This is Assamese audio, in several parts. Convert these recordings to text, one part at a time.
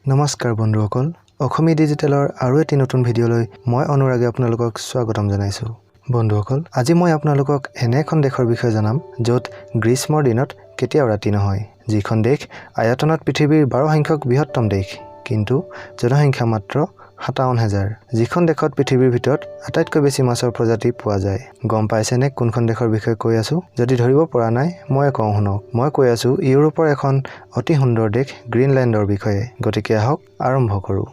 নমস্কাৰ বন্ধুসকল অসমী ডিজিটেলৰ আৰু এটি নতুন ভিডিঅলৈ মই অনুৰাগে আপোনালোকক স্বাগতম জনাইছো বন্ধুসকল আজি মই আপোনালোকক এনে এখন দেশৰ বিষয়ে জনাম য'ত গ্ৰীষ্মৰ দিনত কেতিয়াও ৰাতি নহয় যিখন দেশ আয়তনত পৃথিৱীৰ 12 সংখ্যক বৃহত্তম দেশ কিন্তু জনসংখ্যা মাত্ৰ 57000 যিখন দেশত পৃথিৱীৰ ভিতৰত আটাইতকৈ বেছি মাছৰ প্ৰজাতি পোৱা যায় গম পাইছেনে কোনখন দেশৰ বিষয়ে কৈ আছো যদি ধৰিব পৰা নাই মই কওঁ শুনক মই কৈ আছো ইউৰোপৰ এখন অতি সুন্দৰ দেশ গ্ৰীণলেণ্ডৰ বিষয়ে গতিকে আহক আৰম্ভ কৰো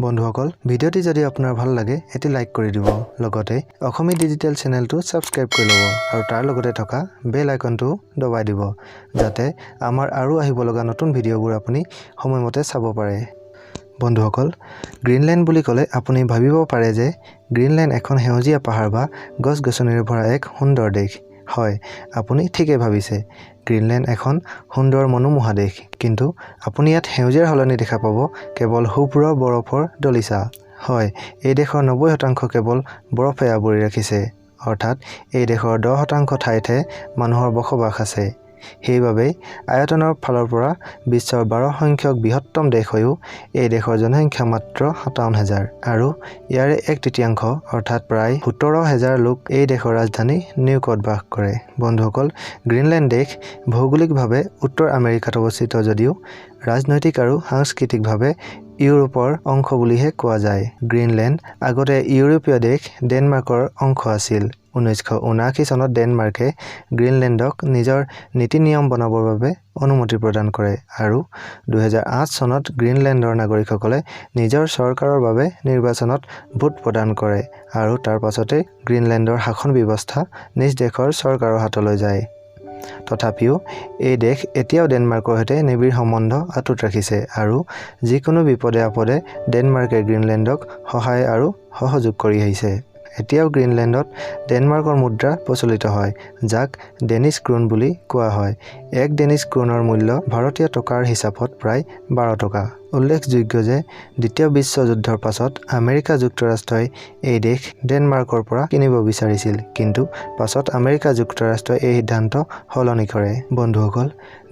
বন্ধুসকল ভিডিওটি যদি আপোনাৰ ভাল লাগে এটি লাইক কৰি দিব লগতে অসমী ডিজিটেল চেনেলটো সাবস্ক্ৰাইব কৰি ল'ব আৰু তাৰ লগতে থকা বেল আইকনটো দবাই দিব যাতে আমাৰ আৰু আহিব লগা নতুন ভিডিওবোৰ আপুনি সময়মতে চাব পাৰে বন্ধুসকল গ্ৰীণলেণ্ড বুলি ক'লে আপুনি ভাবিব পাৰে যে গ্ৰীণলেণ্ড এখন সেউজীয়া পাহাৰ বা গছ-গছনিৰে ভৰা এক সুন্দৰ দেশ হয় আপুনি ঠিকই ভাবিছে গ্ৰীণলেণ্ড এখন সুন্দৰ মনোমোহা দেশ কিন্তু আপুনি ইয়াত সেউজীয়াৰ হলনি দেখা পাব কেৱল হুবুৰ বৰফৰ দলিচা হয় এই দেশৰ 90% কেৱল বৰফে আৱৰি ৰাখিছে অৰ্থাৎ এই দেশৰ 10% ঠাইতে মানুহৰ বসবাস আছে সেইবাবে আয়তনৰ ফালৰ পৰা বিশ্বৰ 12 সংখ্যক বৃহত্তম দেশ হৈও এই দেশৰ জনসংখ্যা মাত্ৰ 57000 আৰু ইয়াৰে 1/3 অৰ্থাৎ প্ৰায় 17000 লোক এই দেশৰ ৰাজধানী নিউয়ৰ্কত বাস কৰে বন্ধুসকল গ্ৰীণলেণ্ড দেশ ভৌগোলিকভাৱে উত্তৰ আমেৰিকাত অৱস্থিত যদিও ৰাজনৈতিক আৰু সাংস্কৃতিকভাৱে ইউৰোপৰ অংশ বুলিহে কোৱা যায় গ্ৰীণলেণ্ড আগতে ইউৰোপীয় দেশ ডেনমাৰ্কৰ অংশ আছিল 1979 চনত ডেনমাৰ্কে গ্ৰীণলেণ্ডক নিজৰ নীতি নিয়ম বনাবৰ বাবে অনুমতি প্ৰদান কৰে আৰু 2008 চনত গ্ৰীণলেণ্ডৰ নাগৰিকসকলে নিজৰ চৰকাৰৰ বাবে নিৰ্বাচনত ভোট প্ৰদান কৰে আৰু তাৰ পাছতে গ্ৰীণলেণ্ডৰ শাসন ব্যৱস্থা নিজ দেশৰ চৰকাৰৰ হাতলৈ যায় তথাপিও এই দেশ এতিয়াও ডেনমাৰ্কৰ সৈতে নিবিড় সম্বন্ধ অটুট ৰাখিছে আৰু যিকোনো বিপদে আপদে ডেনমাৰ্কে গ্ৰীণলেণ্ডক সহায় আৰু সহযোগ কৰি আহিছে এতিয়াও গ্ৰীণলেণ্ডত ডেনমাৰ্কৰ মুদ্ৰা প্ৰচলিত হয় যাক ডেনিছ ক্ৰোন বুলি কোৱা হয় এক ডেনিছ ক্ৰোনৰ মূল্য ভাৰতীয় টকাৰ হিচাপত প্ৰায় 12 টকা উল্লেখযোগ্য যে দ্বিতীয় বিশ্বযুদ্ধৰ পাছত আমেৰিকা যুক্তৰাষ্ট্ৰই এই দেশ ডেনমাৰ্কৰ পৰা কিনিব বিচাৰিছিল কিন্তু পাছত আমেৰিকা যুক্তৰাষ্ট্ৰই এই সিদ্ধান্ত সলনি কৰে বন্ধুসকল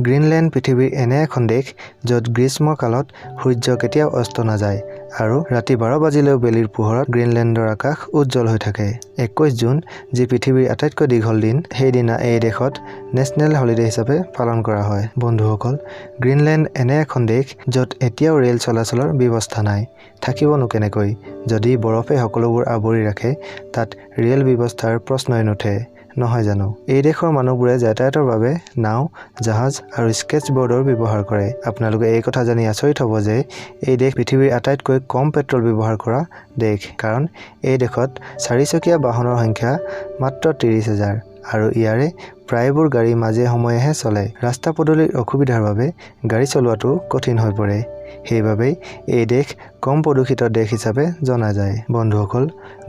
গ্ৰীণলেণ্ড পৃথিৱীৰ এনে এখন দেশ য'ত গ্ৰীষ্মকালত সূৰ্য কেতিয়াও অস্ত নাযায় আৰু ৰাতি 12 বাজিলেও বেলিৰ পোহৰত গ্ৰীণলেণ্ডৰ আকাশ উজ্জ্বল হৈ থাকে 21 জুন যি পৃথিৱীৰ আটাইতকৈ দীঘল দিন সেই দিনা এই দেশত নেশ্যনেল হলিডে হিচাপে পালন কৰা হয় বন্ধুসকল গ্ৰীণলেণ্ড এনে এখন দেশ য'ত এতিয়াও ৰেল চলাচলৰ ব্যৱস্থা নাই থাকিবনো কেনেকৈ যদি বৰফে সকলোবোৰ আৱৰি ৰাখে তাত ৰেল ব্যৱস্থাৰ প্ৰশ্নই নুঠে নহয় জানো এই দেশৰ মানুহবোৰে যাতায়াতৰ বাবে নাও জাহাজ আৰু স্কেটছবৰ্ডৰ ব্যৱহাৰ কৰে আপোনালোকে এই কথা জানি আচৰিত হ'ব যে এই দেশ পৃথিৱীৰ আটাইতকৈ কম পেট্ৰল ব্যৱহাৰ কৰা দেশ কাৰণ এই দেশত চাৰিচকীয়া বাহনৰ সংখ্যা মাত্ৰ 30000 আৰু ইয়াৰে প্ৰায়বোৰ গাড়ী মাজে সময়েহে চলে ৰাস্তা পদূলিৰ অসুবিধাৰ বাবে গাড়ী চলোৱাটো কঠিন হৈ পৰে সেইবাবে এই দেশ কম প্ৰদূষিত দেশ হিচাপে জনা যায় বন্ধুসকল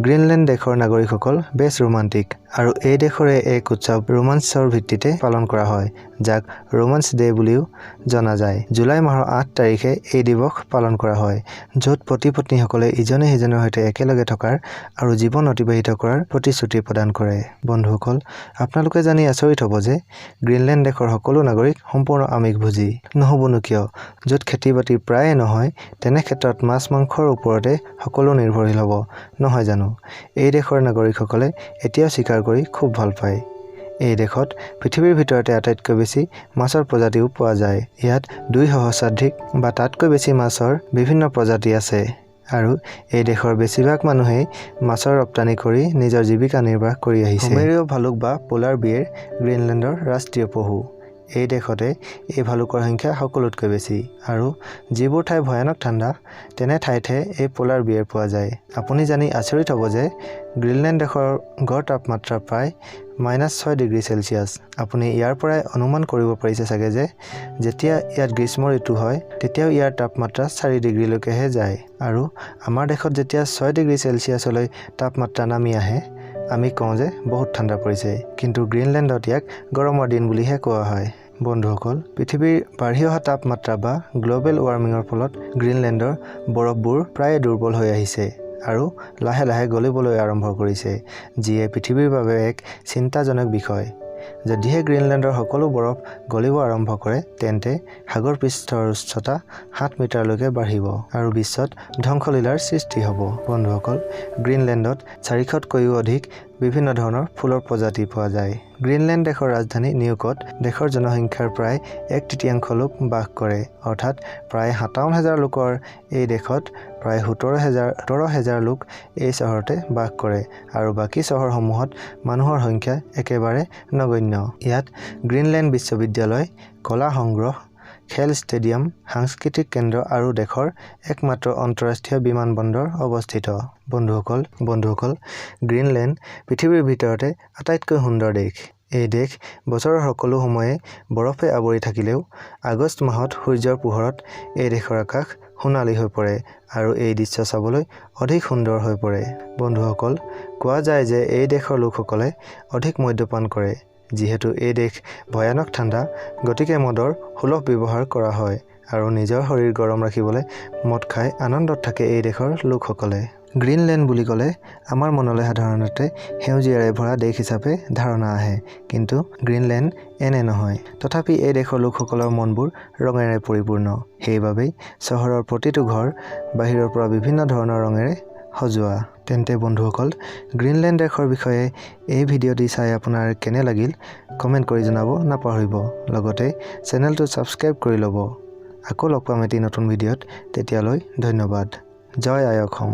গ্ৰীণলেণ্ড দেশৰ নাগৰিকসকল বেছ ৰোমান্টিক আৰু এই দেশৰে এক উৎসৱ ৰোমান্সৰ ভিত্তিতে পালন কৰা হয় যাক ৰোমান্স ডে বুলিও জনা যায় জুলাই মাহৰ 8 তাৰিখে এই দিৱস পালন কৰা হয় য'ত পতি-পত্নীসকলে ইজনে সিজনৰ সৈতে একেলগে থকাৰ আৰু জীৱন অতিবাহিত কৰাৰ প্ৰতিশ্ৰুতি প্ৰদান কৰে বন্ধুসকল আপোনালোকে জানি আচৰিত হ'ব যে গ্ৰীণলেণ্ড দেশৰ সকলো নাগৰিক সম্পূৰ্ণ আমিষভোজী নহবনো কিয় য'ত খেতি-বাতি প্ৰায়ে নহয় তেনে ক্ষেত্ৰত মাছ মাংসৰ ওপৰতে সকলো নিৰ্ভৰশীল হ'ব নহয় জানো এই দেশৰ নাগৰিকসকলে এতিয়াও শিকাৰ কৰি খুব ভাল পায় এই দেশত পৃথিৱীৰ ভিতৰতে আটাইতকৈ বেছি মাছৰ প্ৰজাতিও পোৱা যায় ইয়াত 2 সহস্ৰাধিক বা তাতকৈ বেছি মাছৰ বিভিন্ন প্ৰজাতি আছে আৰু এই দেশৰ বেছিভাগ মানুহেই মাছৰ ৰপ্তানি কৰি নিজৰ জীৱিকা নিৰ্বাহ কৰি আহিছে মেৰিও ভালুক বা পোলাৰ বিয়েৰ গ্ৰীণলেণ্ডৰ ৰাষ্ট্ৰীয় পশু এই দেশতে এই ভালুকৰ সংখ্যা সকলোতকৈ বেছি আৰু যিবোৰ ঠাই ভয়ানক ঠাণ্ডা তেনে ঠাইতে এই পোলাৰ বিয়েৰ পোৱা যায় আপুনি জানি আচৰিত হ'ব যে গ্ৰীণলেণ্ড দেশৰ গড় তাপমাত্ৰা প্ৰায় -6 ডিগ্ৰী সেলসিয়াছ আপুনি ইয়াৰ পৰাই অনুমান কৰিব পাৰিছে চাগে যে যেতিয়া ইয়াত গ্ৰীষ্ম ঋতু হয় তেতিয়াও ইয়াৰ তাপমাত্ৰা 4 ডিগ্ৰীলৈকেহে যায় আৰু আমাৰ দেশত যেতিয়া 6 ডিগ্ৰী সেলসিয়াছলৈ তাপমাত্ৰা নামি আহে আমি কওঁ যে বহুত ঠাণ্ডা পৰিছে কিন্তু গ্ৰীণলেণ্ডত ইয়াক গৰমৰ দিন বুলিহে কোৱা হয় বন্ধুসকল পৃথিৱীৰ বাঢ়ি অহা তাপমাত্ৰা বা গ্লোবেল ওয়াৰ্মিঙৰ ফলত গ্ৰীণলেণ্ডৰ বৰফবোৰ প্ৰায় দুৰ্বল হৈ আহিছে আৰু লাহে লাহে গলিবলৈ আৰম্ভ কৰিছে যিয়ে পৃথিৱীৰ বাবে এক চিন্তাজনক বিষয় যদিহে গ্ৰীণলেণ্ডৰ সকলো বৰফ গলিব আৰম্ভ কৰে তেন্তে সাগৰ পৃষ্ঠৰ উচ্চতা 7 মিটাৰলৈকে বাঢ়িব আৰু বিশ্বত ধ্বংসলীলাৰ সৃষ্টি হ'ব বন্ধুসকল গ্ৰীণলেণ্ডত 400তকৈও অধিক বিভিন্ন ধৰণৰ ফুলৰ প্ৰজাতি পোৱা যায় গ্ৰীণলেণ্ড দেশৰ ৰাজধানী নিউকত দেশৰ জনসংখ্যাৰ প্ৰায় 1/3 লোক বাস কৰে অৰ্থাৎ প্ৰায় 57,000 লোকৰ এই দেশত প্ৰায় 17,000 লোক এই চহৰতে বাস কৰে আৰু বাকী চহৰসমূহত মানুহৰ সংখ্যা একেবাৰে নগণ্য ইয়াত গ্ৰীণলেণ্ড বিশ্ববিদ্যালয় কলা সংগ্ৰহ খেল ষ্টেডিয়াম সাংস্কৃতিক কেন্দ্ৰ আৰু দেশৰ একমাত্ৰ অন্তৰাষ্ট্ৰীয় বিমানবন্দৰ অৱস্থিত বন্ধুসকল গ্ৰীণলেণ্ড পৃথিৱীৰ ভিতৰতে আটাইতকৈ সুন্দৰ দেশ এই দেশ বছৰৰ সকলো সময়ে বৰফে আৱৰি থাকিলেও আগষ্ট মাহত সূৰ্যৰ পোহৰত এই দেশৰ আকাশ সোণালী হৈ পৰে আৰু এই দৃশ্য চাবলৈ অধিক সুন্দৰ হৈ পৰে বন্ধুসকল কোৱা যায় যে এই দেশৰ লোকসকলে অধিক মদ্যপান কৰে যিহেতু এই দেশ ভয়ানক ঠাণ্ডা গতিকে মদৰ সুলভ ব্যৱহাৰ কৰা হয় আৰু নিজৰ শৰীৰ গৰম ৰাখিবলৈ মদ খাই আনন্দত থাকে এই দেশৰ লোকসকলে গ্ৰীণলেণ্ড বুলি ক'লে আমাৰ মনলৈ সাধাৰণতে সেউজীয়াৰে ভৰা দেশ হিচাপে ধাৰণা আহে কিন্তু গ্ৰীণলেণ্ড এনে নহয় তথাপি এই দেশৰ লোকসকলৰ মনবোৰ ৰঙেৰে পৰিপূৰ্ণ সেইবাবেই চহৰৰ প্ৰতিটো ঘৰ বাহিৰৰ পৰা বিভিন্ন ধৰণৰ ৰঙেৰে সজোৱা তেন্তে বন্ধুসকল গ্ৰীণলেণ্ড দেশৰ বিষয়ে এই ভিডিঅ'টি চাই আপোনাৰ কেনে লাগিল কমেণ্ট কৰি জনাব নাপাহৰিব লগতে চেনেলটো ছাবস্ক্ৰাইব কৰি ল'ব আকৌ লগ পাম এটি নতুন ভিডিঅ'ত তেতিয়ালৈ ধন্যবাদ জয় আই অসম